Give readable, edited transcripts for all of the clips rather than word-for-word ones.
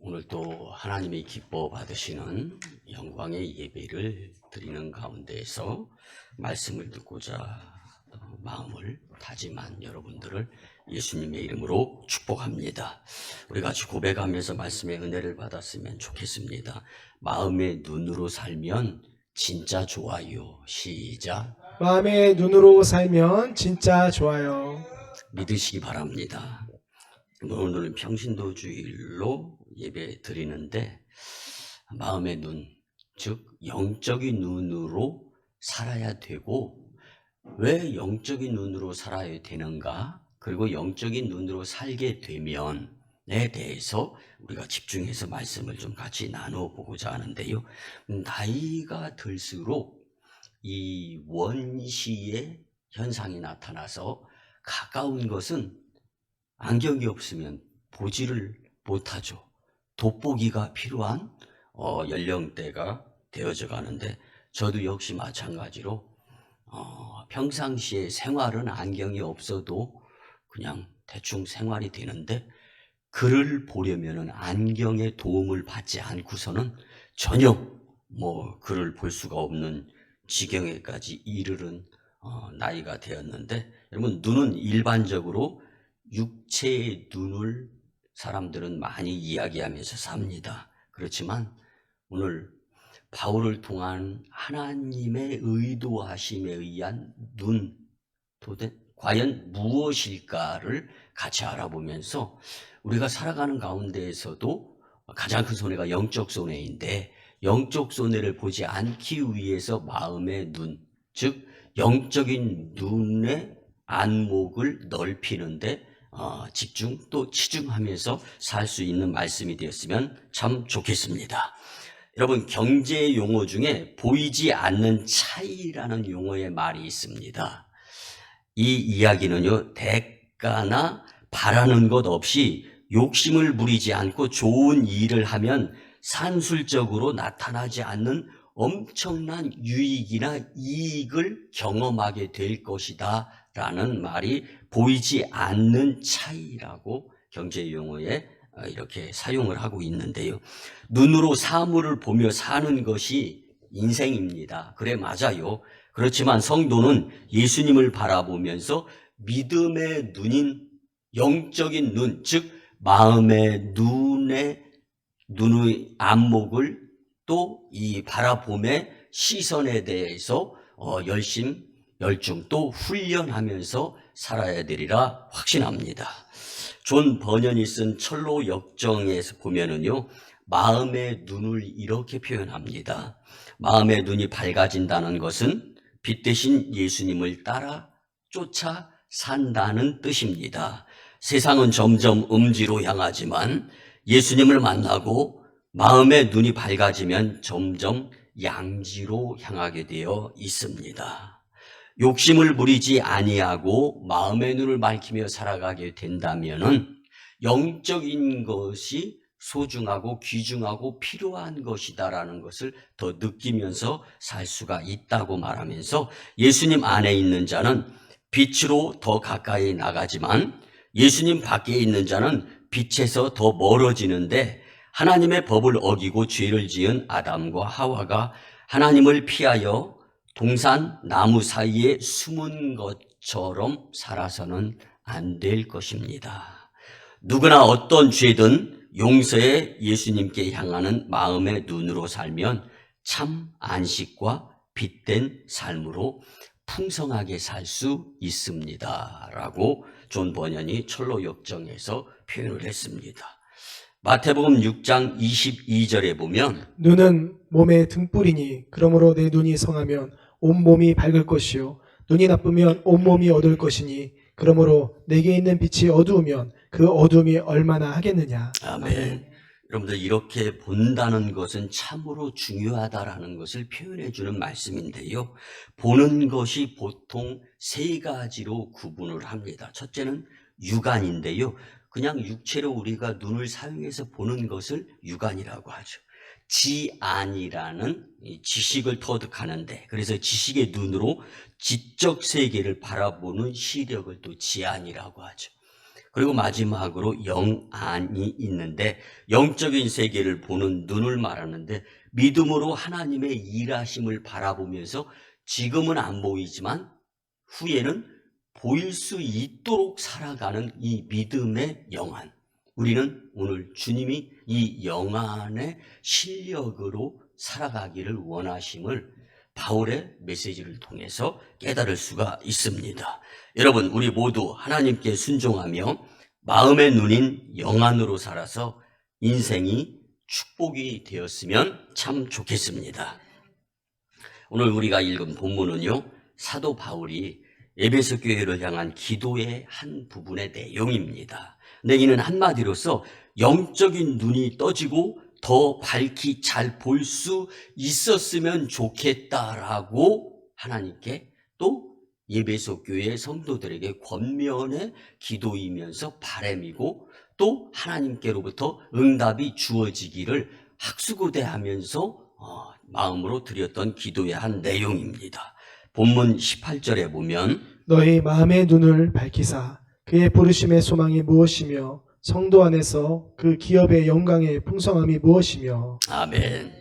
오늘도 하나님의 기뻐 받으시는 영광의 예배를 드리는 가운데에서 말씀을 듣고자 마음을 다짐한 여러분들을 예수님의 이름으로 축복합니다. 우리 같이 고백하면서 말씀의 은혜를 받았으면 좋겠습니다. 마음의 눈으로 살면 진짜 좋아요. 시작. 마음의 눈으로 살면 진짜 좋아요. 믿으시기 바랍니다. 오늘은 평신도주일로 예배 드리는데 마음의 눈, 즉 영적인 눈으로 살아야 되고, 왜 영적인 눈으로 살아야 되는가, 그리고 영적인 눈으로 살게 되면에 대해서 우리가 집중해서 말씀을 좀 같이 나눠보고자 하는데요. 나이가 들수록 이 원시의 현상이 나타나서 가까운 것은 안경이 없으면 보지를 못하죠. 돋보기가 필요한 연령대가 되어져 가는데, 저도 역시 마찬가지로 평상시에 생활은 안경이 없어도 그냥 대충 생활이 되는데, 글을 보려면은 안경의 도움을 받지 않고서는 전혀 글을 볼 수가 없는 지경에까지 이르는 나이가 되었는데, 여러분, 눈은 일반적으로 육체의 눈을 사람들은 많이 이야기하면서 삽니다. 그렇지만 오늘 바울을 통한 하나님의 의도하심에 의한 눈, 과연 무엇일까를 같이 알아보면서, 우리가 살아가는 가운데에서도 가장 큰 손해가 영적 손해인데, 영적 손해를 보지 않기 위해서 마음의 눈, 즉 영적인 눈의 안목을 넓히는데 집중 또 치중하면서 살 수 있는 말씀이 되었으면 참 좋겠습니다. 여러분, 경제 용어 중에 보이지 않는 차이라는 용어의 말이 있습니다. 이 이야기는요, 대가나 바라는 것 없이 욕심을 부리지 않고 좋은 일을 하면 산술적으로 나타나지 않는 엄청난 유익이나 이익을 경험하게 될 것이다 라는 말이 보이지 않는 차이라고 경제 용어에 이렇게 사용을 하고 있는데요. 눈으로 사물을 보며 사는 것이 인생입니다. 그래, 맞아요. 그렇지만 성도는 예수님을 바라보면서 믿음의 눈인 영적인 눈, 즉 마음의 눈의 안목을 또 이 바라봄의 시선에 대해서 열중 또 훈련하면서 살아야 되리라 확신합니다. 존 버년이 쓴 철로 역정에서 보면은요, 마음의 눈을 이렇게 표현합니다. 마음의 눈이 밝아진다는 것은 빛 대신 예수님을 따라 쫓아 산다는 뜻입니다. 세상은 점점 음지로 향하지만 예수님을 만나고 마음의 눈이 밝아지면 점점 양지로 향하게 되어 있습니다. 욕심을 부리지 아니하고 마음의 눈을 밝히며 살아가게 된다면은 영적인 것이 소중하고 귀중하고 필요한 것이다라는 것을 더 느끼면서 살 수가 있다고 말하면서, 예수님 안에 있는 자는 빛으로 더 가까이 나가지만 예수님 밖에 있는 자는 빛에서 더 멀어지는데, 하나님의 법을 어기고 죄를 지은 아담과 하와가 하나님을 피하여 동산 나무 사이에 숨은 것처럼 살아서는 안 될 것입니다. 누구나 어떤 죄든 용서해 예수님께 향하는 마음의 눈으로 살면 참 안식과 빛된 삶으로 풍성하게 살 수 있습니다 라고 존 버년이 철로 역정에서 표현을 했습니다. 마태복음 6장 22절에 보면, 눈은 몸의 등불이니 그러므로 내 눈이 성하면 온몸이 밝을 것이요 눈이 나쁘면 온몸이 어두울 것이니 그러므로 내게 있는 빛이 어두우면 그 어두움이 얼마나 하겠느냐. 아멘. 여러분들, 이렇게 본다는 것은 참으로 중요하다라는 것을 표현해 주는 말씀인데요. 보는 것이 보통 세 가지로 구분을 합니다. 첫째는 육안인데요. 그냥 육체로 우리가 눈을 사용해서 보는 것을 육안이라고 하죠. 지안이라는 지식을 터득하는데, 그래서 지식의 눈으로 지적 세계를 바라보는 시력을 또 지안이라고 하죠. 그리고 마지막으로 영안이 있는데 영적인 세계를 보는 눈을 말하는데 믿음으로 하나님의 일하심을 바라보면서 지금은 안 보이지만 후에는 보일 수 있도록 살아가는 이 믿음의 영안. 우리는 오늘 주님이 이 영안의 실력으로 살아가기를 원하심을 바울의 메시지를 통해서 깨달을 수가 있습니다. 여러분, 우리 모두 하나님께 순종하며 마음의 눈인 영안으로 살아서 인생이 축복이 되었으면 참 좋겠습니다. 오늘 우리가 읽은 본문은요, 사도 바울이 에베소 교회를 향한 기도의 한 부분의 내용입니다. 근데 이는 한마디로서 영적인 눈이 떠지고 더 밝히 잘 볼 수 있었으면 좋겠다라고 하나님께 또 에베소 교회 성도들에게 권면의 기도이면서 바람이고 또 하나님께로부터 응답이 주어지기를 학수고대하면서 마음으로 드렸던 기도의 한 내용입니다. 본문 18절에 보면 너희 마음의 눈을 밝히사 그의 부르심의 소망이 무엇이며 성도 안에서 그 기업의 영광의 풍성함이 무엇이며. 아멘.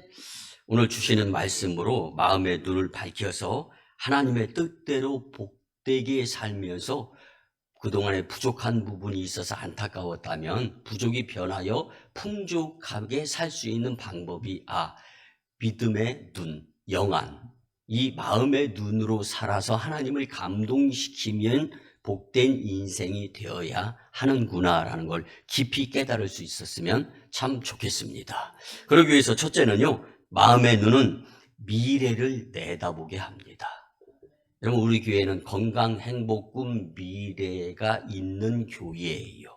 오늘 주시는 말씀으로 마음의 눈을 밝혀서 하나님의 뜻대로 복되게 살면서 그동안에 부족한 부분이 있어서 안타까웠다면 부족이 변하여 풍족하게 살 수 있는 방법이 믿음의 눈, 영안, 이 마음의 눈으로 살아서 하나님을 감동시키면 복된 인생이 되어야 하는구나라는 걸 깊이 깨달을 수 있었으면 참 좋겠습니다. 그러기 위해서 첫째는요, 마음의 눈은 미래를 내다보게 합니다. 여러분, 우리 교회는 건강, 행복, 꿈, 미래가 있는 교회예요.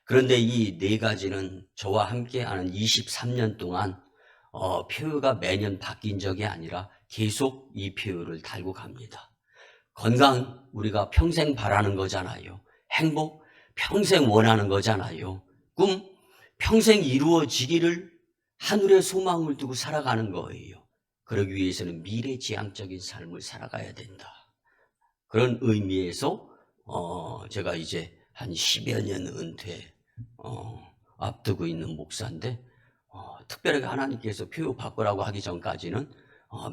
그런데 이 네 가지는 저와 함께하는 23년 동안 표어가 매년 바뀐 적이 아니라 계속 이 표어를 달고 갑니다. 건강, 우리가 평생 바라는 거잖아요. 행복, 평생 원하는 거잖아요. 꿈, 평생 이루어지기를 하늘의 소망을 두고 살아가는 거예요. 그러기 위해서는 미래지향적인 삶을 살아가야 된다. 그런 의미에서 제가 이제 한 10여 년 은퇴 앞두고 있는 목사인데 특별하게 하나님께서 표어 바꾸라고 하기 전까지는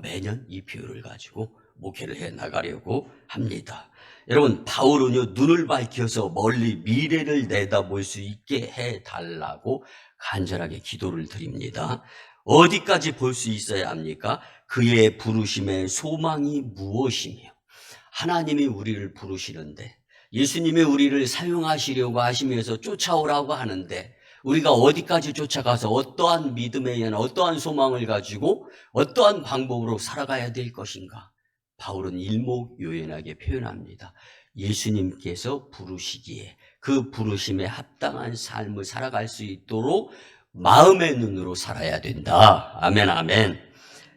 매년 이 표어를 가지고 목회를 해 나가려고 합니다. 여러분, 바울은요, 눈을 밝혀서 멀리 미래를 내다볼 수 있게 해 달라고 간절하게 기도를 드립니다. 어디까지 볼 수 있어야 합니까? 그의 부르심의 소망이 무엇이며, 하나님이 우리를 부르시는데 예수님이 우리를 사용하시려고 하시면서 쫓아오라고 하는데 우리가 어디까지 쫓아가서 어떠한 믿음에 의한 어떠한 소망을 가지고 어떠한 방법으로 살아가야 될 것인가? 바울은 일목요연하게 표현합니다. 예수님께서 부르시기에 그 부르심에 합당한 삶을 살아갈 수 있도록 마음의 눈으로 살아야 된다. 아멘, 아멘.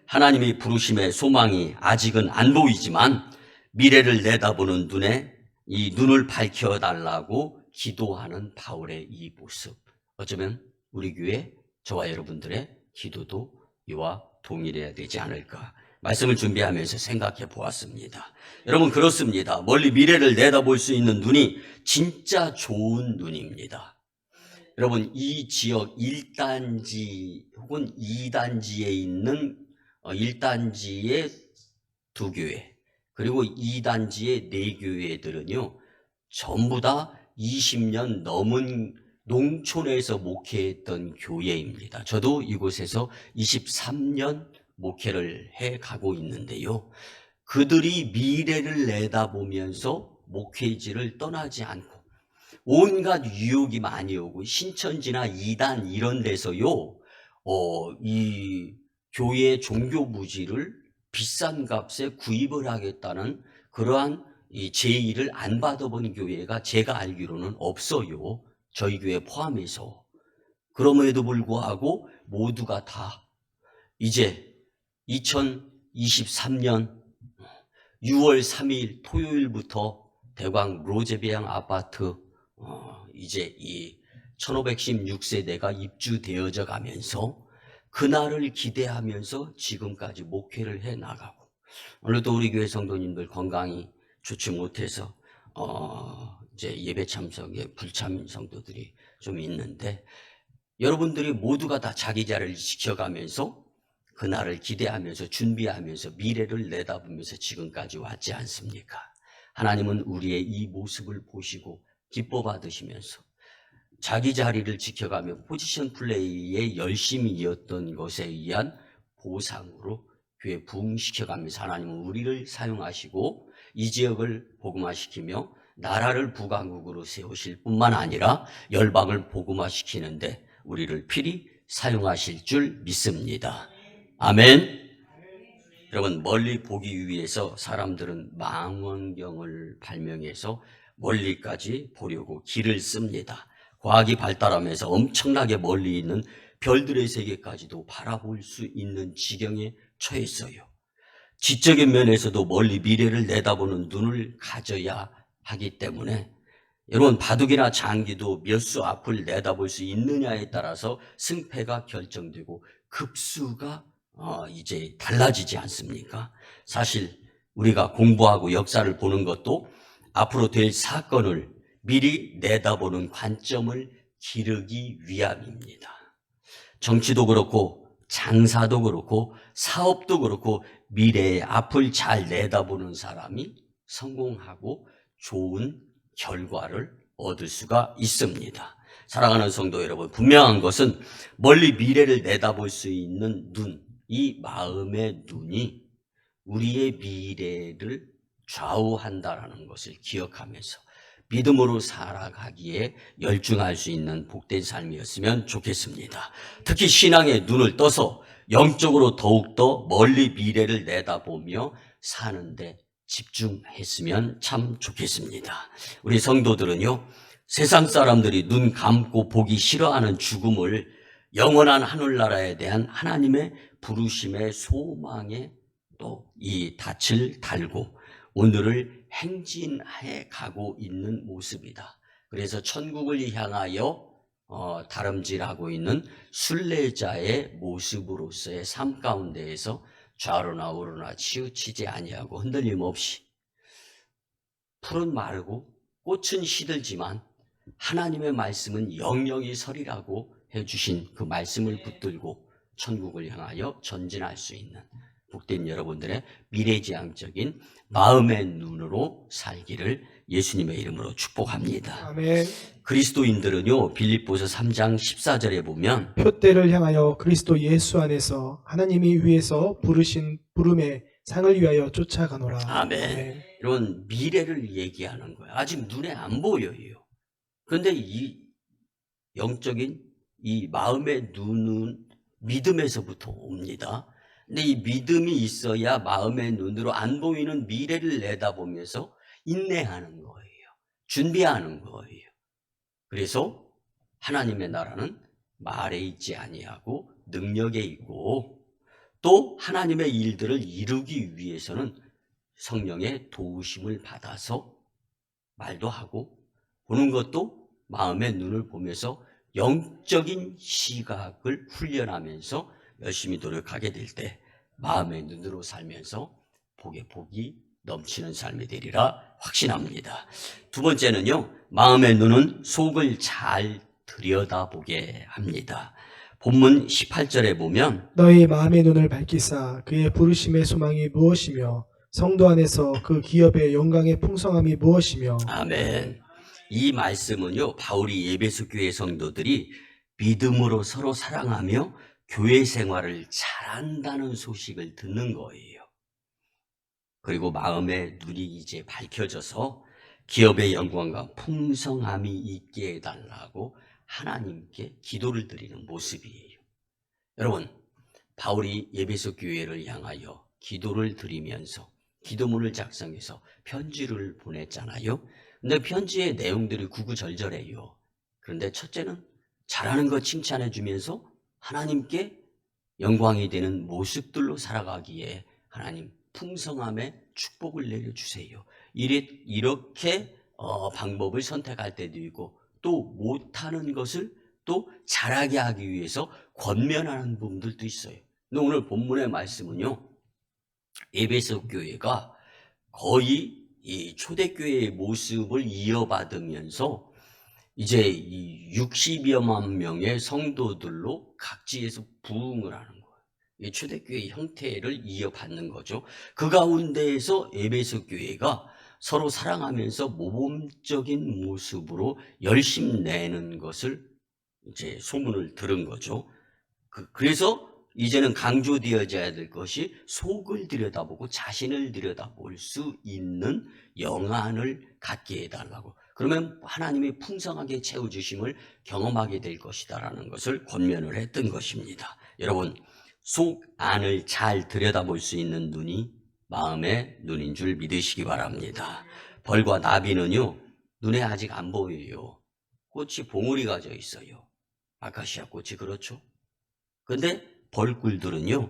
하나님이 부르심의 소망이 아직은 안 보이지만 미래를 내다보는 눈에 이 눈을 밝혀달라고 기도하는 바울의 이 모습, 어쩌면 우리 교회 저와 여러분들의 기도도 이와 동일해야 되지 않을까, 말씀을 준비하면서 생각해 보았습니다. 여러분, 그렇습니다. 멀리 미래를 내다볼 수 있는 눈이 진짜 좋은 눈입니다. 여러분, 이 지역 1단지 혹은 2단지에 있는 1단지의 2교회 그리고 2단지의 4교회들은요 전부 다 20년 넘은 농촌에서 목회했던 교회입니다. 저도 이곳에서 23년 목회를 해 가고 있는데요, 그들이 미래를 내다보면서 목회지를 떠나지 않고 온갖 유혹이 많이 오고 신천지나 이단 이런 데서요 이 교회 종교 부지를 비싼 값에 구입을 하겠다는 그러한 이 제의를 안 받아본 교회가 제가 알기로는 없어요. 저희 교회 포함해서. 그럼에도 불구하고 모두가 다 이제 2023년 6월 3일 토요일부터 대광 로제비앙 아파트 이제 이 1516세대가 입주되어져 가면서 그날을 기대하면서 지금까지 목회를 해 나가고, 오늘도 우리 교회 성도님들 건강이 좋지 못해서 이제 예배 참석에 불참인 성도들이 좀 있는데, 여러분들이 모두가 다 자기 자리를 지켜가면서 그날을 기대하면서 준비하면서 미래를 내다보면서 지금까지 왔지 않습니까? 하나님은 우리의 이 모습을 보시고 기뻐 받으시면서 자기 자리를 지켜가며 포지션 플레이에 열심히 이었던 것에 의한 보상으로 교회 부흥시켜가면서 하나님은 우리를 사용하시고 이 지역을 복음화시키며 나라를 북왕국으로 세우실 뿐만 아니라 열방을 복음화시키는데 우리를 필히 사용하실 줄 믿습니다. 아멘. 여러분, 멀리 보기 위해서 사람들은 망원경을 발명해서 멀리까지 보려고 길을 씁니다. 과학이 발달하면서 엄청나게 멀리 있는 별들의 세계까지도 바라볼 수 있는 지경에 처했어요. 지적인 면에서도 멀리 미래를 내다보는 눈을 가져야 하기 때문에 여러분, 바둑이나 장기도 몇 수 앞을 내다볼 수 있느냐에 따라서 승패가 결정되고 급수가 이제 달라지지 않습니까? 사실 우리가 공부하고 역사를 보는 것도 앞으로 될 사건을 미리 내다보는 관점을 기르기 위함입니다. 정치도 그렇고 장사도 그렇고 사업도 그렇고 미래의 앞을 잘 내다보는 사람이 성공하고 좋은 결과를 얻을 수가 있습니다. 사랑하는 성도 여러분, 분명한 것은 멀리 미래를 내다볼 수 있는 눈, 이 마음의 눈이 우리의 미래를 좌우한다라는 것을 기억하면서 믿음으로 살아가기에 열중할 수 있는 복된 삶이었으면 좋겠습니다. 특히 신앙의 눈을 떠서 영적으로 더욱더 멀리 미래를 내다보며 사는데 집중했으면 참 좋겠습니다. 우리 성도들은요, 세상 사람들이 눈 감고 보기 싫어하는 죽음을 영원한 하늘나라에 대한 하나님의 부르심의 소망에 또 이 닻을 달고 오늘을 행진해 가고 있는 모습이다. 그래서 천국을 향하여 다름질하고 있는 순례자의 모습으로서의 삶 가운데에서 좌로나 우로나 치우치지 아니하고 흔들림 없이, 풀은 마르고 꽃은 시들지만 하나님의 말씀은 영영이 서리라고 해주신 그 말씀을 붙들고 천국을 향하여 전진할 수 있는 복된 여러분들의 미래지향적인 마음의 눈으로 살기를 예수님의 이름으로 축복합니다. 아멘. 그리스도인들은요, 빌립보서 3장 14절에 보면 표대를 향하여 그리스도 예수 안에서 하나님이 위에서 부르신 부름의 상을 위하여 쫓아가노라. 아멘. 이런 미래를 얘기하는 거예요. 아직 눈에 안 보여요. 그런데 이 영적인 이 마음의 눈은 믿음에서부터 옵니다. 근데 이 믿음이 있어야 마음의 눈으로 안 보이는 미래를 내다보면서 인내하는 거예요. 준비하는 거예요. 그래서 하나님의 나라는 말에 있지 아니하고 능력에 있고, 또 하나님의 일들을 이루기 위해서는 성령의 도우심을 받아서 말도 하고 보는 것도 마음의 눈을 보면서 영적인 시각을 훈련하면서 열심히 노력하게 될 때 마음의 눈으로 살면서 복이 넘치는 삶이 되리라 확신합니다. 두 번째는요, 마음의 눈은 속을 잘 들여다보게 합니다. 본문 18절에 보면 너희 마음의 눈을 밝히사 그의 부르심의 소망이 무엇이며 성도 안에서 그 기업의 영광의 풍성함이 무엇이며. 아멘. 이 말씀은요, 바울이 에베소 교회 성도들이 믿음으로 서로 사랑하며 교회 생활을 잘한다는 소식을 듣는 거예요. 그리고 마음의 눈이 이제 밝혀져서 기업의 영광과 풍성함이 있게 해달라고 하나님께 기도를 드리는 모습이에요. 여러분, 바울이 에베소 교회를 향하여 기도를 드리면서 기도문을 작성해서 편지를 보냈잖아요. 근데 편지의 내용들이 구구절절해요. 그런데 첫째는 잘하는 거 칭찬해 주면서 하나님께 영광이 되는 모습들로 살아가기에 하나님 풍성함의 축복을 내려주세요. 이렇게 방법을 선택할 때도 있고, 또 못하는 것을 또 잘하게 하기 위해서 권면하는 부분들도 있어요. 근데 오늘 본문의 말씀은요, 에베소 교회가 거의 이 초대교회의 모습을 이어받으면서 이제 이 60여만 명의 성도들로 각지에서 부흥을 하는 거예요. 이 초대교회 형태를 이어받는 거죠. 그 가운데에서 에베소 교회가 서로 사랑하면서 모범적인 모습으로 열심 내는 것을 이제 소문을 들은 거죠. 그래서 이제는 강조되어져야 될 것이 속을 들여다보고 자신을 들여다볼 수 있는 영안을 갖게 해달라고. 그러면 하나님이 풍성하게 채워주심을 경험하게 될 것이다라는 것을 권면을 했던 것입니다. 여러분, 속 안을 잘 들여다볼 수 있는 눈이 마음의 눈인 줄 믿으시기 바랍니다. 벌과 나비는요, 눈에 아직 안 보여요. 꽃이 봉우리 가져 있어요. 아카시아 꽃이 그렇죠. 근데 벌꿀들은요,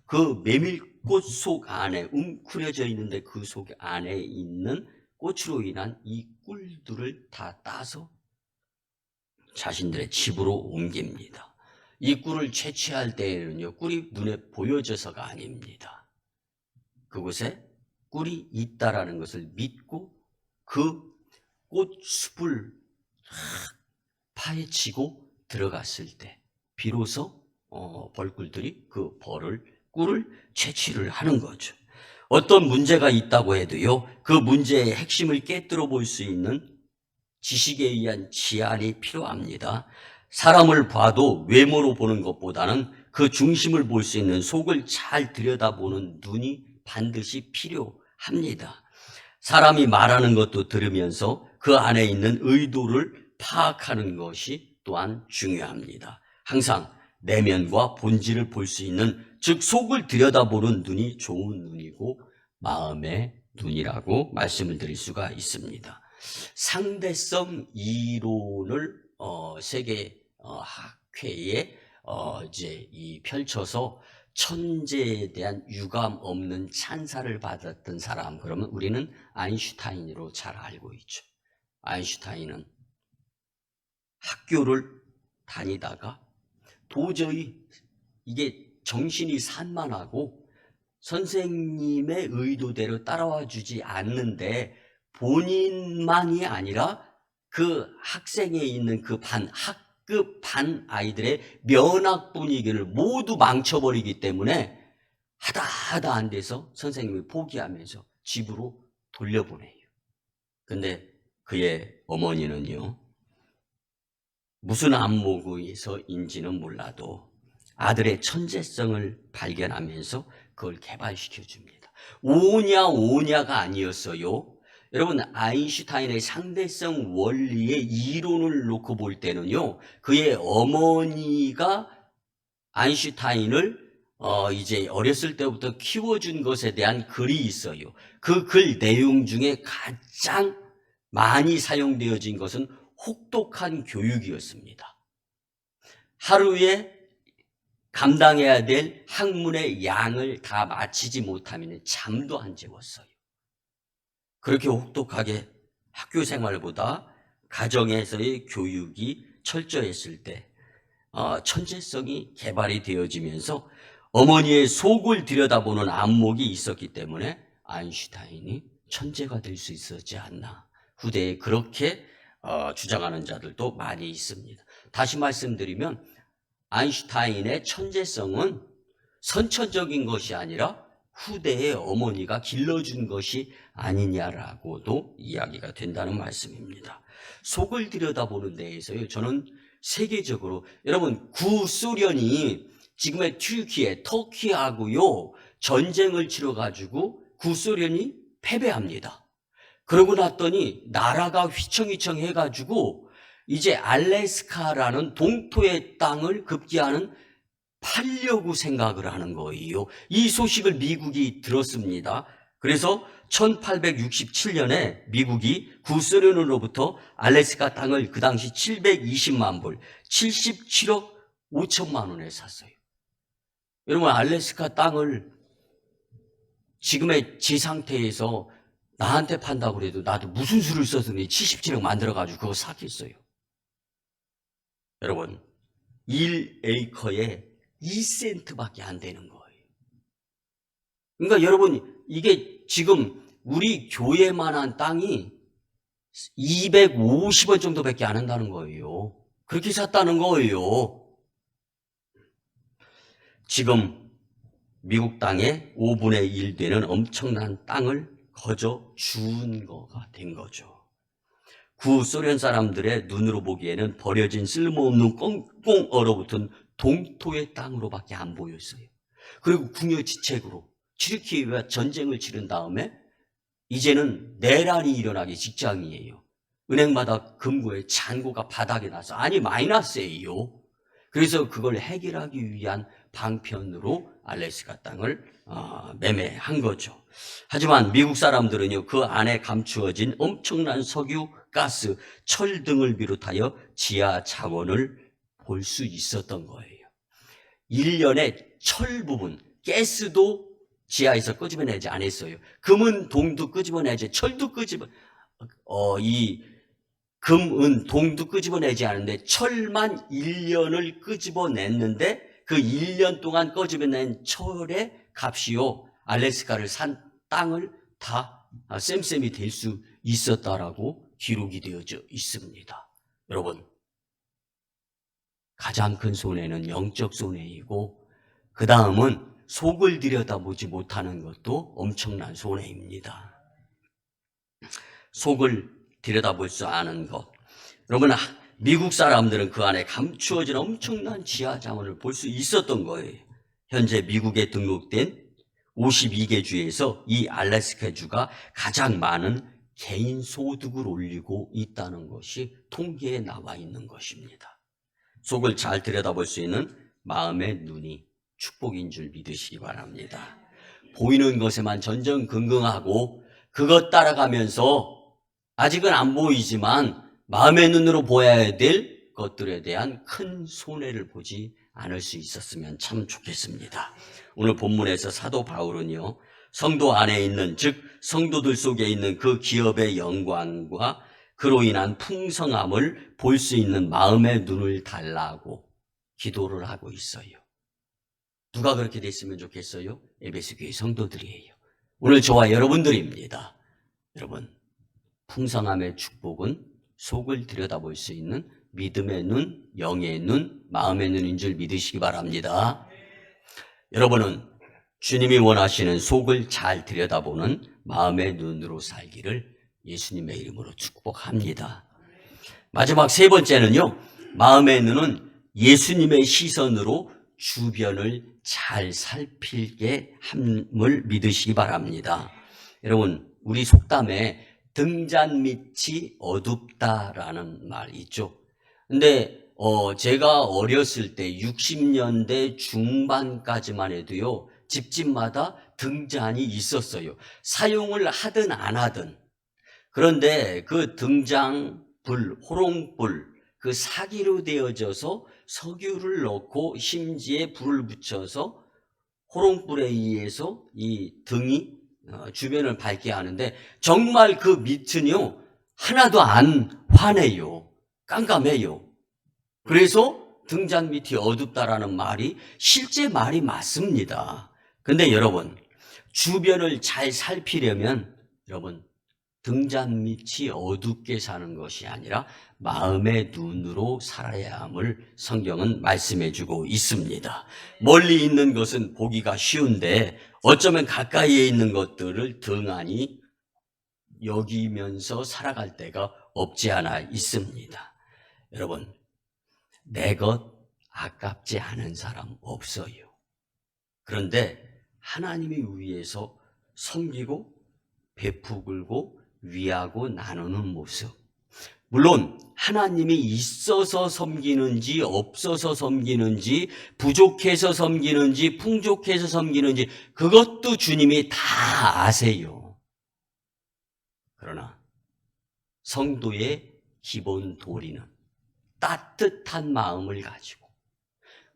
그 메밀꽃 속 안에 웅크려져 있는데 그 속 안에 있는 꽃으로 인한 이 꿀들을 다 따서 자신들의 집으로 옮깁니다. 이 꿀을 채취할 때에는요, 꿀이 눈에 보여져서가 아닙니다. 그곳에 꿀이 있다라는 것을 믿고 그 꽃숲을 파헤치고 들어갔을 때 비로소 벌꿀들이 그 꿀을 채취를 하는 거죠. 어떤 문제가 있다고 해도요, 그 문제의 핵심을 깨뜨려 볼 수 있는 지식에 의한 지안이 필요합니다. 사람을 봐도 외모로 보는 것보다는 그 중심을 볼 수 있는 속을 잘 들여다보는 눈이 반드시 필요합니다. 사람이 말하는 것도 들으면서 그 안에 있는 의도를 파악하는 것이 또한 중요합니다. 항상 내면과 본질을 볼 수 있는, 즉 속을 들여다보는 눈이 좋은 눈이고 마음의 눈이라고 말씀을 드릴 수가 있습니다. 상대성 이론을 세계 학회에 이제 펼쳐서 천재에 대한 유감 없는 찬사를 받았던 사람, 그러면 우리는 아인슈타인으로 잘 알고 있죠. 아인슈타인은 학교를 다니다가 도저히 이게 정신이 산만하고 선생님의 의도대로 따라와 주지 않는데 본인만이 아니라 그 학생에 있는 그 학급 반 아이들의 면학 분위기를 모두 망쳐버리기 때문에 하다 안 돼서 선생님이 포기하면서 집으로 돌려보내요. 근데 그의 어머니는요, 무슨 안목에서인지는 몰라도 아들의 천재성을 발견하면서 그걸 개발시켜 줍니다. 오냐가 아니었어요. 여러분, 아인슈타인의 상대성 원리의 이론을 놓고 볼 때는요, 그의 어머니가 아인슈타인을 이제 어렸을 때부터 키워준 것에 대한 글이 있어요. 그 글 내용 중에 가장 많이 사용되어진 것은 혹독한 교육이었습니다. 하루에 감당해야 될 학문의 양을 다 마치지 못하면 잠도 안 재웠어요. 그렇게 혹독하게 학교 생활보다 가정에서의 교육이 철저했을 때 천재성이 개발이 되어지면서 어머니의 속을 들여다보는 안목이 있었기 때문에 아인슈타인이 천재가 될 수 있었지 않나. 후대에 그렇게 주장하는 자들도 많이 있습니다. 다시 말씀드리면 아인슈타인의 천재성은 선천적인 것이 아니라 후대의 어머니가 길러준 것이 아니냐라고도 이야기가 된다는 말씀입니다. 속을 들여다보는 데에서요, 저는 세계적으로, 여러분, 구소련이 지금의 터키하고요 전쟁을 치러가지고 구소련이 패배합니다. 그러고 났더니 나라가 휘청휘청 해가지고 이제 알래스카라는 동토의 땅을 급기야는 팔려고 생각을 하는 거예요. 이 소식을 미국이 들었습니다. 그래서 1867년에 미국이 구소련으로부터 알래스카 땅을 그 당시 720만 불, 77억 5천만 원에 샀어요. 여러분, 알래스카 땅을 지금의 지 상태에서 나한테 판다고 그래도 나도 무슨 수를 써서니 77억 만들어가지고 그거 사겠어요. 여러분, 1에이커에 2센트밖에 안 되는 거예요. 그러니까 여러분, 이게 지금 우리 교회만한 땅이 250원 정도밖에 안 한다는 거예요. 그렇게 샀다는 거예요. 지금 미국 땅의 5분의 1 되는 엄청난 땅을 거저 준 거가 된 거죠. 구소련 사람들의 눈으로 보기에는 버려진 쓸모없는 꽁꽁 얼어붙은 동토의 땅으로밖에 안 보였어요. 그리고 궁여지책으로 튀르키예와 전쟁을 치른 다음에 이제는 내란이 일어나기 직전이에요. 은행마다 금고에 잔고가 바닥에 나서, 아니 마이너스예요. 그래서 그걸 해결하기 위한 방편으로 알래스카 땅을 매매한 거죠. 하지만 미국 사람들은요, 그 안에 감추어진 엄청난 석유, 가스, 철 등을 비롯하여 지하 자원을 볼 수 있었던 거예요. 1년에 철 부분, 가스도 지하에서 끄집어내지 않았어요. 금은 동도 끄집어내지, 철도 금, 은, 동도 끄집어내지 않는데 철만 1년을 끄집어냈는데 그 1년 동안 끄집어낸 철의 값이요, 알래스카를 산 땅을 다 쌤쌤이 될 수 있었다라고 기록이 되어져 있습니다. 여러분, 가장 큰 손해는 영적 손해이고 그 다음은 속을 들여다보지 못하는 것도 엄청난 손해입니다. 속을 들여다볼 수 아는 것. 여러분, 미국 사람들은 그 안에 감추어진 엄청난 지하 자원을 볼 수 있었던 거예요. 현재 미국에 등록된 52개 주에서 이 알래스카 주가 가장 많은 개인 소득을 올리고 있다는 것이 통계에 나와 있는 것입니다. 속을 잘 들여다볼 수 있는 마음의 눈이 축복인 줄 믿으시기 바랍니다. 보이는 것에만 전전긍긍하고 그것 따라가면서 아직은 안 보이지만 마음의 눈으로 보아야 될 것들에 대한 큰 손해를 보지 않을 수 있었으면 참 좋겠습니다. 오늘 본문에서 사도 바울은요, 성도 안에 있는, 즉 성도들 속에 있는 그 기업의 영광과 그로 인한 풍성함을 볼 수 있는 마음의 눈을 달라고 기도를 하고 있어요. 누가 그렇게 됐으면 좋겠어요? 에베소 교회 성도들이에요. 오늘 저와 여러분들입니다. 여러분, 풍성함의 축복은 속을 들여다볼 수 있는 믿음의 눈, 영의 눈, 마음의 눈인 줄 믿으시기 바랍니다. 여러분은 주님이 원하시는 속을 잘 들여다보는 마음의 눈으로 살기를 예수님의 이름으로 축복합니다. 마지막 세 번째는요, 마음의 눈은 예수님의 시선으로 주변을 잘 살피게 함을 믿으시기 바랍니다. 여러분, 우리 속담에 등잔밑이 어둡다라는 말이 있죠. 근데 제가 어렸을 때 60년대 중반까지만 해도요, 집집마다 등잔이 있었어요. 사용을 하든 안 하든. 그런데 그 등잔불, 호롱불, 그 사기로 되어져서 석유를 넣고 심지에 불을 붙여서 호롱불에 의해서 이 등이 주변을 밝게 하는데 정말 그 밑은요, 하나도 안 환해요. 깜깜해요. 그래서 등잔 밑이 어둡다라는 말이 실제 말이 맞습니다. 근데 여러분, 주변을 잘 살피려면 여러분, 등잔 밑이 어둡게 사는 것이 아니라 마음의 눈으로 살아야 함을 성경은 말씀해 주고 있습니다. 멀리 있는 것은 보기가 쉬운데 어쩌면 가까이에 있는 것들을 등한히 여기면서 살아갈 때가 없지 않아 있습니다. 여러분, 내 것 아깝지 않은 사람 없어요. 그런데 하나님이 위해서 섬기고 베푸고 위하고 나누는 모습, 물론 하나님이 있어서 섬기는지 없어서 섬기는지 부족해서 섬기는지 풍족해서 섬기는지 그것도 주님이 다 아세요. 그러나 성도의 기본 도리는 따뜻한 마음을 가지고,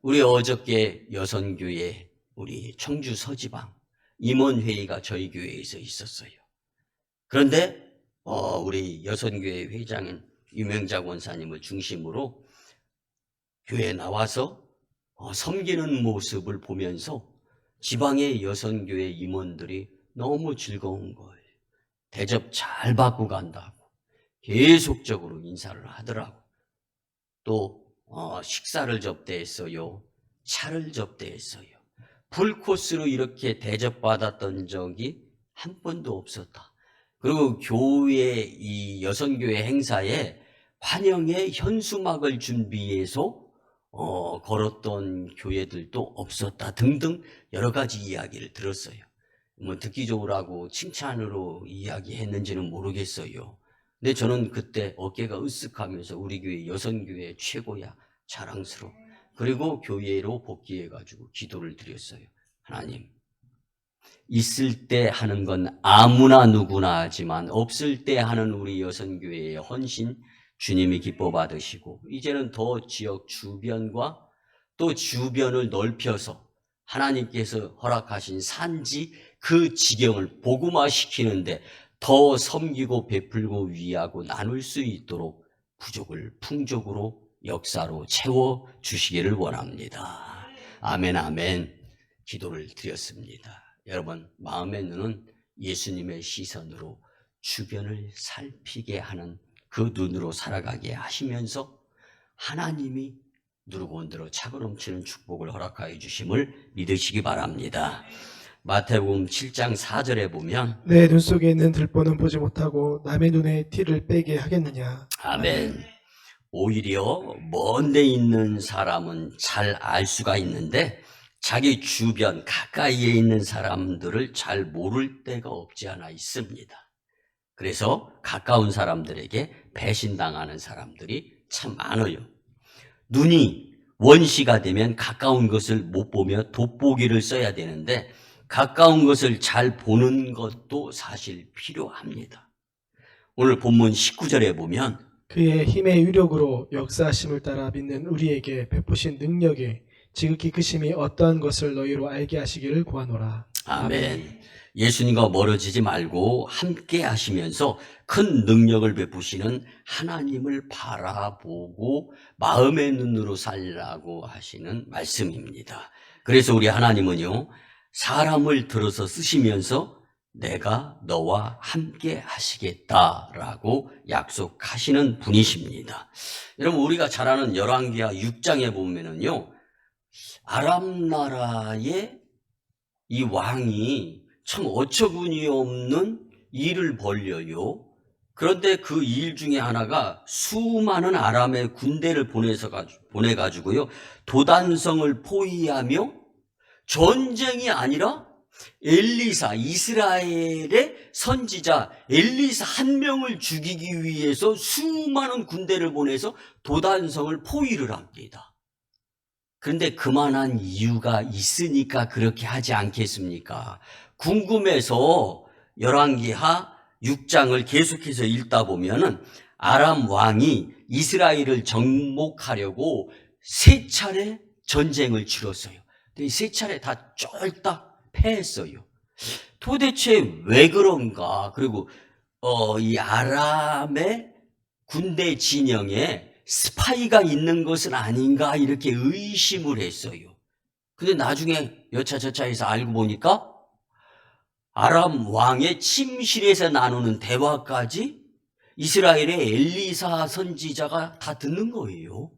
우리 어저께 여선교회 우리 청주 서지방 임원회의가 저희 교회에서 있었어요. 그런데 우리 여선교회 회장인 유명자 권사님을 중심으로 교회에 나와서 섬기는 모습을 보면서 지방의 여선교회 임원들이 너무 즐거운 거예요. 대접 잘 받고 간다고 계속적으로 인사를 하더라고. 또 식사를 접대했어요. 차를 접대했어요. 풀코스로 이렇게 대접받았던 적이 한 번도 없었다. 그리고 교회, 이 여성교회 행사에 환영의 현수막을 준비해서 걸었던 교회들도 없었다 등등 여러 가지 이야기를 들었어요. 뭐 듣기 좋으라고 칭찬으로 이야기했는지는 모르겠어요. 근데 저는 그때 어깨가 으쓱하면서 우리 교회 여성교회 최고야, 자랑스러워. 그리고 교회로 복귀해가지고 기도를 드렸어요. 하나님, 있을 때 하는 건 아무나 누구나 하지만 없을 때 하는 우리 여성교회의 헌신 주님이 기뻐 받으시고, 이제는 더 지역 주변과 또 주변을 넓혀서 하나님께서 허락하신 산지 그 지경을 복음화시키는데 더 섬기고 베풀고 위하고 나눌 수 있도록 부족을 풍족으로 역사로 채워주시기를 원합니다. 아멘, 아멘. 기도를 드렸습니다. 여러분, 마음의 눈은 예수님의 시선으로 주변을 살피게 하는 그 눈으로 살아가게 하시면서 하나님이 누르고 온 대로 차고 넘치는 축복을 허락하여 주심을 믿으시기 바랍니다. 마태복음 7장 4절에 보면 내 눈 속에 있는 들보는 보지 못하고 남의 눈에 티를 빼게 하겠느냐. 아멘. 오히려 먼 데 있는 사람은 잘 알 수가 있는데 자기 주변 가까이에 있는 사람들을 잘 모를 때가 없지 않아 있습니다. 그래서 가까운 사람들에게 배신당하는 사람들이 참 많아요. 눈이 원시가 되면 가까운 것을 못 보며 돋보기를 써야 되는데 가까운 것을 잘 보는 것도 사실 필요합니다. 오늘 본문 19절에 보면 그의 힘의 위력으로 역사하심을 따라 믿는 우리에게 베푸신 능력에 지극히 크심이 어떠한 것을 너희로 알게 하시기를 구하노라. 아멘. 예수님과 멀어지지 말고 함께 하시면서 큰 능력을 베푸시는 하나님을 바라보고 마음의 눈으로 살라고 하시는 말씀입니다. 그래서 우리 하나님은요, 사람을 들어서 쓰시면서 내가 너와 함께 하시겠다라고 약속하시는 분이십니다. 여러분, 우리가 잘 아는 열왕기하 6장에 보면은요, 아람 나라의 이 왕이 참 어처구니 없는 일을 벌려요. 그런데 그 일 중에 하나가 수많은 아람의 군대를 보내가지고요, 도단성을 포위하며 전쟁이 아니라 엘리사, 이스라엘의 선지자 엘리사 한 명을 죽이기 위해서 수많은 군대를 보내서 도단성을 포위를 합니다. 그런데 그만한 이유가 있으니까 그렇게 하지 않겠습니까? 궁금해서 열왕기하 6장을 계속해서 읽다 보면은 아람 왕이 이스라엘을 정복하려고 3차례 전쟁을 치렀어요. 근데 3차례 다 쫄딱 패했어요. 도대체 왜 그런가? 그리고 이 아람의 군대 진영에 스파이가 있는 것은 아닌가 이렇게 의심을 했어요. 근데 나중에 여차저차해서 알고 보니까 아람 왕의 침실에서 나누는 대화까지 이스라엘의 엘리사 선지자가 다 듣는 거예요.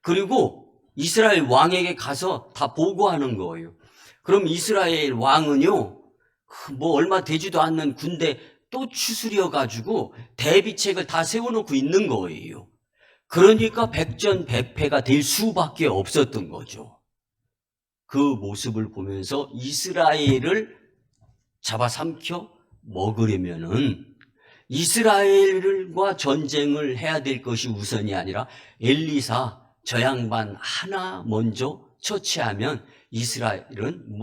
그리고 이스라엘 왕에게 가서 다 보고하는 거예요. 그럼 이스라엘 왕은요, 뭐 얼마 되지도 않는 군대 또 추스려가지고 대비책을 다 세워놓고 있는 거예요. 그러니까 백전백패가 될 수밖에 없었던 거죠. 그 모습을 보면서 이스라엘을 잡아삼켜 먹으려면은 이스라엘과 전쟁을 해야 될 것이 우선이 아니라 엘리사 저 양반 하나 먼저 처치하면 이스라엘은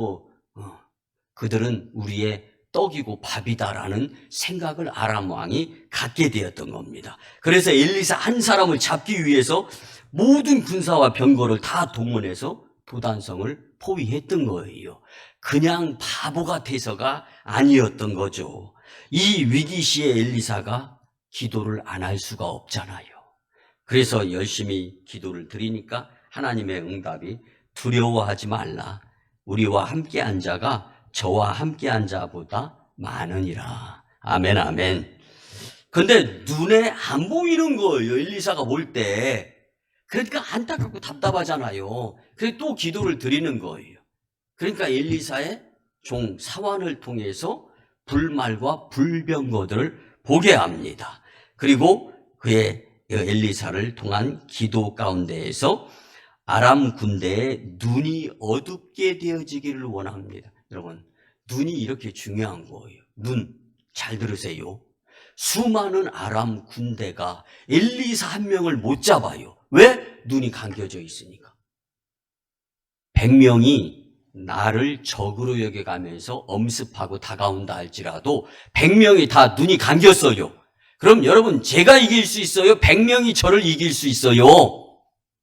그들은 우리의 떡이고 밥이다라는 생각을 아람 왕이 갖게 되었던 겁니다. 그래서 엘리사 한 사람을 잡기 위해서 모든 군사와 병거를 다 동원해서 도단성을 포위했던 거예요. 그냥 바보 같아서가 아니었던 거죠. 이 위기 시에 엘리사가 기도를 안 할 수가 없잖아요. 그래서 열심히 기도를 드리니까 하나님의 응답이 두려워하지 말라. 우리와 함께한 자가 저와 함께한 자보다 많으니라. 아멘, 아멘. 근데 눈에 안 보이는 거예요. 엘리사가 볼 때. 그러니까 안타깝고 답답하잖아요. 그래서 또 기도를 드리는 거예요. 그러니까 엘리사의 종 사환을 통해서 불말과 불병거들을 보게 합니다. 그리고 그의 엘리사를 통한 기도 가운데에서 아람 군대의 눈이 어둡게 되어지기를 원합니다. 여러분, 눈이 이렇게 중요한 거예요. 눈, 잘 들으세요. 수많은 아람 군대가 엘리사 한 명을 못 잡아요. 왜? 눈이 감겨져 있으니까. 100명이 나를 적으로 여겨가면서 엄습하고 다가온다 할지라도 100명이 다 눈이 감겼어요. 그럼 여러분, 제가 이길 수 있어요? 100명이 저를 이길 수 있어요?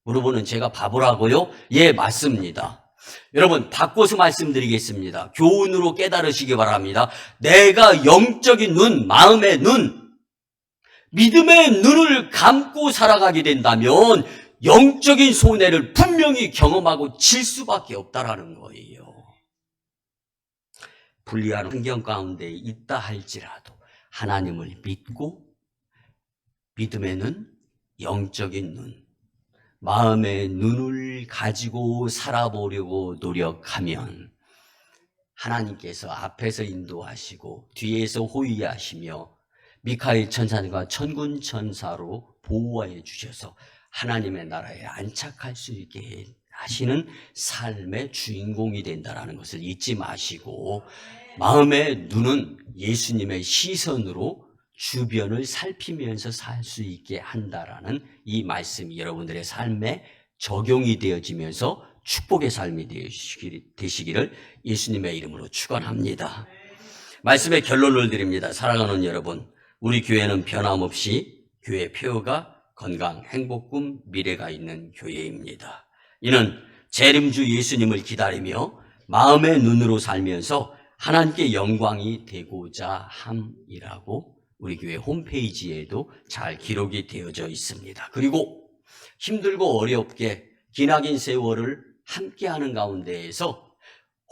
물어보는 제가 바보라고요? 예, 맞습니다. 여러분, 바꿔서 말씀드리겠습니다. 교훈으로 깨달으시기 바랍니다. 내가 영적인 눈, 마음의 눈, 믿음의 눈을 감고 살아가게 된다면 영적인 손해를 분명히 경험하고 질 수밖에 없다라는 거예요. 불리한 환경 가운데 있다 할지라도 하나님을 믿고 믿음의 눈, 영적인 눈, 마음의 눈을 가지고 살아보려고 노력하면 하나님께서 앞에서 인도하시고 뒤에서 호위하시며 미카엘 천사님과 천군 천사로 보호해 주셔서 하나님의 나라에 안착할 수 있게 하시는 삶의 주인공이 된다는 것을 잊지 마시고 마음의 눈은 예수님의 시선으로 주변을 살피면서 살 수 있게 한다라는 이 말씀이 여러분들의 삶에 적용이 되어지면서 축복의 삶이 되시기를 예수님의 이름으로 축원합니다. 말씀의 결론을 드립니다. 사랑하는 여러분, 우리 교회는 변함없이 교회 폐허가 건강, 행복, 꿈, 미래가 있는 교회입니다. 이는 재림주 예수님을 기다리며 마음의 눈으로 살면서 하나님께 영광이 되고자 함이라고 우리 교회 홈페이지에도 잘 기록이 되어져 있습니다. 그리고 힘들고 어렵게 기나긴 세월을 함께하는 가운데에서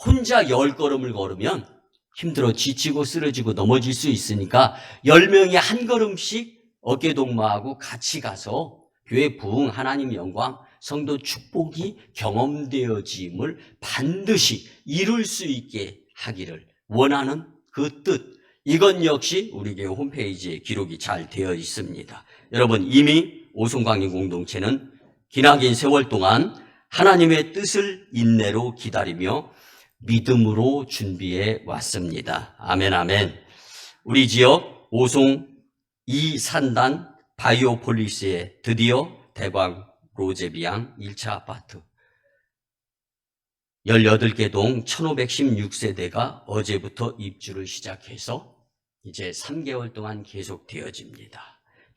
혼자 10걸음을 걸으면 힘들어 지치고 쓰러지고 넘어질 수 있으니까 10명이 한 걸음씩 어깨동무하고 같이 가서 교회 부흥, 하나님 영광, 성도 축복이 경험되어짐을 반드시 이룰 수 있게 하기를 원하는 그 뜻, 이건 역시 우리 교회 홈페이지에 기록이 잘 되어 있습니다. 여러분, 이미 오송광인 공동체는 기나긴 세월 동안 하나님의 뜻을 인내로 기다리며 믿음으로 준비해 왔습니다. 아멘, 아멘. 우리 지역 오송 2산단 바이오폴리스에 드디어 대광 로제비앙 1차 아파트 18개 동 1516세대가 어제부터 입주를 시작해서 이제 3개월 동안 계속 되어집니다.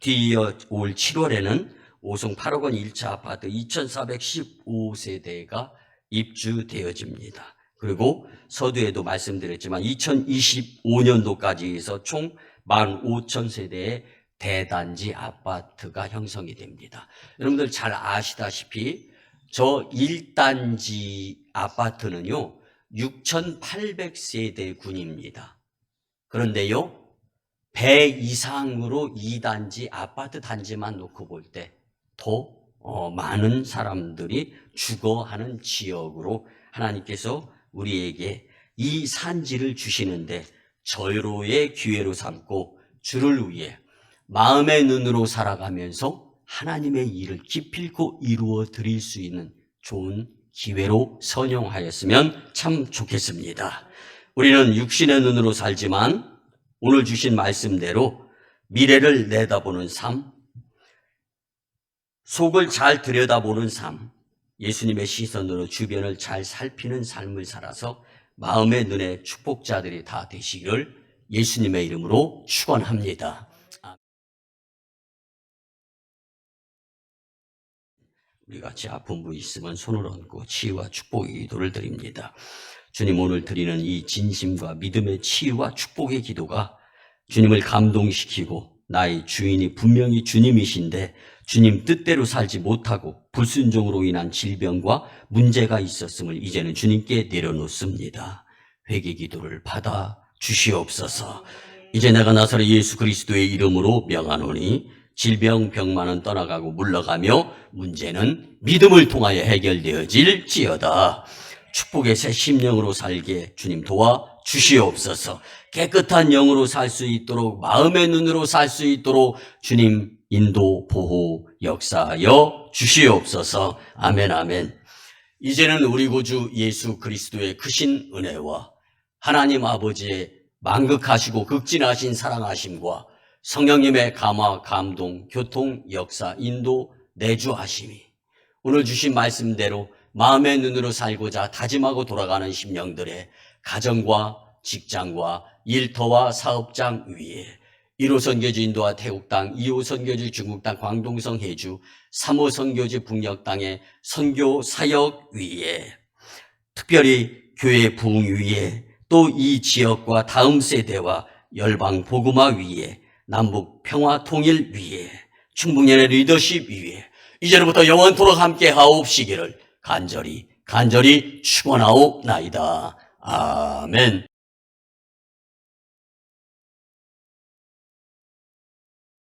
뒤이어 올 7월에는 오송 8억 원 1차 아파트 2415세대가 입주되어집니다. 그리고 서두에도 말씀드렸지만 2025년도까지 해서 총 15,000세대의 대단지 아파트가 형성이 됩니다. 여러분들 잘 아시다시피 저 1단지 아파트는요 6,800세대 군입니다. 그런데요 100 이상으로 2단지 아파트 단지만 놓고 볼 때 더 많은 사람들이 주거하는 지역으로 하나님께서 우리에게 이 산지를 주시는데 절호의 기회로 삼고 주를 위해 마음의 눈으로 살아가면서 하나님의 일을 기필코 이루어 드릴 수 있는 좋은 기회로 선용하였으면 참 좋겠습니다. 우리는 육신의 눈으로 살지만 오늘 주신 말씀대로 미래를 내다보는 삶, 속을 잘 들여다보는 삶, 예수님의 시선으로 주변을 잘 살피는 삶을 살아서 마음의 눈의 축복자들이 다 되시기를 예수님의 이름으로 축원합니다. 우리 같이 아픈 분 있으면 손을 얹고 치유와 축복의 기도를 드립니다. 주님, 오늘 드리는 이 진심과 믿음의 치유와 축복의 기도가 주님을 감동시키고 나의 주인이 분명히 주님이신데 주님 뜻대로 살지 못하고 불순종으로 인한 질병과 문제가 있었음을 이제는 주님께 내려놓습니다. 회개 기도를 받아 주시옵소서. 이제 내가 나사렛 예수 그리스도의 이름으로 명하노니 질병 병만은 떠나가고 물러가며 문제는 믿음을 통하여 해결되어질지어다. 축복의 새 심령으로 살게 주님 도와 주시옵소서. 깨끗한 영으로 살 수 있도록, 마음의 눈으로 살 수 있도록 주님 인도 보호 역사하여 주시옵소서. 아멘 아멘. 이제는 우리 구주 예수 그리스도의 크신 은혜와 하나님 아버지의 만극하시고 극진하신 사랑하심과 성령님의 감화, 감동, 교통, 역사, 인도, 내주하심이 오늘 주신 말씀대로 마음의 눈으로 살고자 다짐하고 돌아가는 심령들의 가정과 직장과 일터와 사업장 위에 1호 선교지 인도와 태국 땅, 2호 선교지 중국 땅, 광동성 해주, 3호 선교지 북녘 땅의 선교 사역 위에 특별히 교회 부흥 위에 또 이 지역과 다음 세대와 열방 복음화 위에 남북 평화 통일 위에 충북연의 리더십 위에 이제부터 영원토록 함께 하옵시기를 간절히 축원하옵나이다. 아멘.